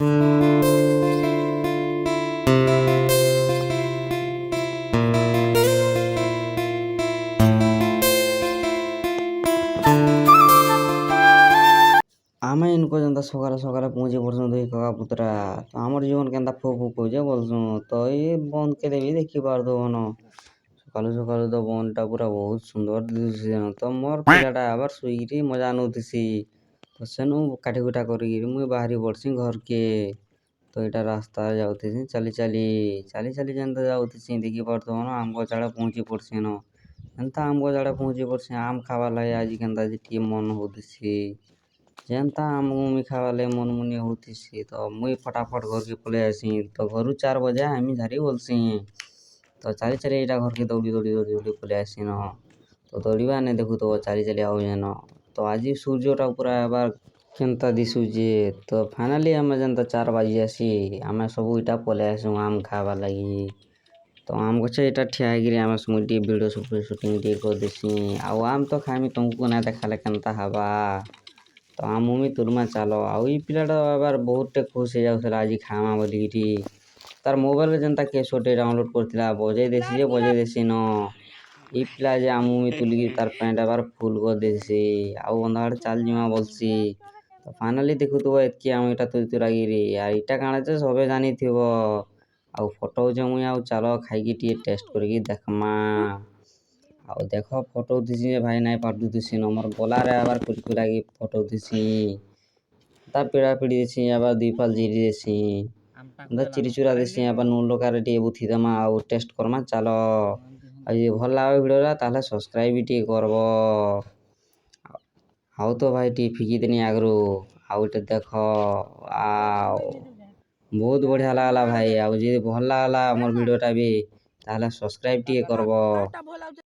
ଆମେ ଇନକ ଯେନ୍ତା ସକାଳେ ସକାଳେ ପହଞ୍ଚି ପଡ଼ସୁଁ ଦୁଇ କକା ପୁତରା ତ ଆମର୍ ଜୀବନ୍ କେନ୍ତା ଫୁ ଫୁ କହୁଛେ ବୋଲ୍ସୁଁ ତ ଇ ବନ୍ଦ୍କେ ଦେବି ଦେଖି ପାରୁଥିବନ ସକାଳୁ ସକାଳୁ ତ ବନ୍ଦ୍ଟା ପୁରା ବହୁତ୍ ସୁନ୍ଦର୍ ଦିଶୁଛେ ତ ମୋର୍ ପିଲାଟା ଆବାର୍ ଶୋଇକିରି ମଜା ନଉଥିସି ତ ସେନୁ କାଠି କୁଟା କରିକିରି ମୁଇଁ ବାହାରି ପଡ଼୍ସିଁ ଘର୍କେ ତ ଇଟା ରାସ୍ତାରେ ଯାଉଥିସିଁ ଚାଲି ଚାଲି ଚାଲି ଚାଲି ଯେନ୍ତା ଯାଉଥିସିଁ ଦେଖି ପାରୁଥିବନ ଆମ୍ବ ଗଛ ଆଡ଼େ ପହଞ୍ଚି ପଡ଼୍ସିନ ଏନ୍ତା ଆମ୍ବ ଗଛ ଆଡ଼େ ପହଞ୍ଚି ପଡ଼୍ସିଁ ଆମ୍ ଖାବାର୍ ଲାଗି ଆଜି କେନ୍ତା ଯେ ଟିକେ ମନ୍ ହଉଥିସି ଯେନ୍ତା ଆମ୍ ଉମି ଖାବାର୍ ଲାଗି ମନ୍ ମୁନି ହଉଥିସି ତ ମୁଇଁ ଫଟାଫଟ୍ ଘର୍କେ ପଲେଇ ଆଏସିଁ ତ ଘରୁ 4 ବଜେ ଆଏମି ଝାରି ବୋଲ୍ସିଁ ତ ଚାଲି ଚାଲି ଇଟା ଘର୍କେ ଦୌଡ଼ି ଦୌଡ଼ି ଦୌଡ଼ି ଦୌଡ଼ି ପଲେଇ ଆଏସିନ ତ ଦୌଡ଼ିବା ନାଇଁ ଦେଖୁଥିବ ଚାଲି ଚାଲି ଆଉଚେନ ତ ଆଜି ସୂର୍ଯ୍ୟଟା ପୁରା ଏବାର୍ କେନ୍ତା ଦିଶୁଛେ ତ ଫାଇନାଲି ଆମେ ଯେନ୍ତା 4 ବାଜି ଯାଏସି ଆମେ ସବୁ ଇଟା ପଲେଇ ଆଏସୁଁ ଆମ୍ ଖାଏବାର୍ ଲାଗି ତ ଆମ୍ ଗଛେ ଇଟା ଠିଆ ହେଇକିରି ଆମେ ମୁଇଁ ଟିକେ ଭିଡ଼ିଓ ସୁଟିଂ ଟିକେ କରିଦେସିଁ ଆଉ ଆମ୍ ତ ଖାଏମି ତମ୍କୁ ନାଇଁ ଦେଖାଲେ କେନ୍ତା ହେବା ତ ଆମ୍ ଉମି ତୁଲ୍ମା ଚାଲ ଆଉ ଇ ପିଲାଟା ଏବାର୍ ବହୁତ୍ଟେ ଖୁସ୍ ହେଇଯାଉଥିଲା ଆଜି ଖାଏମା ବୋଲିକିରି ତାର୍ ମୋବାଇଲ୍ରେ ଯେନ୍ତା କେସୋଟେ ଡାଉନ୍ଲୋଡ଼୍ କରିଥିଲା ବଜେଇ ଦେସି ଯେ ବଜେଇ ଦେସିନ ଇ ପିଲା ଯେ ଆମ୍ ଉମି ତୁଲିକିରି ତାର୍ ପ୍ୟାଣ୍ଟ୍ ଏବାର୍ ଫୁଲ୍ କରିଦେଇଥିସି ଆଉ ଅନ୍ଧ ଆଡ଼େ ଚାଲ୍ ଯିମା ବୋଲ୍ସି ତ ଫାଇନାଲି ଦେଖୁଥିବ ଏତ୍କି ଆମ୍ ଇଟା ତୁଲି ତୁଲାକିରି ଆର୍ ଇଟା କାଣା ଯେ ସବେ ଜାନିଥିବ ଆଉ ଫଟଉଚେ ମୁଇଁ ଆଉ ଚାଲ ଖାଇକି ଟିକେ ଟେଷ୍ଟ୍ କରିକି ଦେଖ୍ମା ଆଉ ଦେଖ ଫଟଉଥିସିଁ ଯେ ଭାଇ ନାଇଁ ପାରୁଥିସିନ ମୋର୍ ଗଲାରେ ଏବାର୍ କୁରିକୁରାକି ଫଟଉଥିସିଁ ତା ପିଡ଼ା ପିଡ଼ି ଦେସିଁ ଏବାର୍ 2 ଫାଲ୍ ଜିରି ଦେସିଁ ଏନ୍ତା ଚିରିଚୁରା ଦେସିଁ ଏବାର୍ ନୁନ୍ ଲଙ୍କାରେ ଟିକେ ବୁଥିଦେମା ଆଉ ଟେଷ୍ଟ୍ କର୍ମା ଚାଲ ଆଉ ଯଦି ଭଲ୍ ଲାଗ୍ବା ଭିଡ଼ିଓଟା ତାହେଲେ ସବ୍ସ୍କ୍ରାଇବ୍ ବି ଟିକେ କର୍ବ ଆଉ ତ ଭାଇ ଟିକେ ଫିକିଦେନି ଆଗ୍ରୁ ଆଉ ଇଟା ଦେଖ ଆଉ ବହୁତ୍ ବଢ଼ିଆ ଲାଗ୍ଲା ଭାଇ ଆଉ ଯଦି ଭଲ୍ ଲାଗ୍ଲା ଆମର୍ ଭିଡ଼ିଓଟା ବି ତାହେଲେ ସବ୍ସ୍କ୍ରାଇବ୍ ଟିକେ କର୍ବ।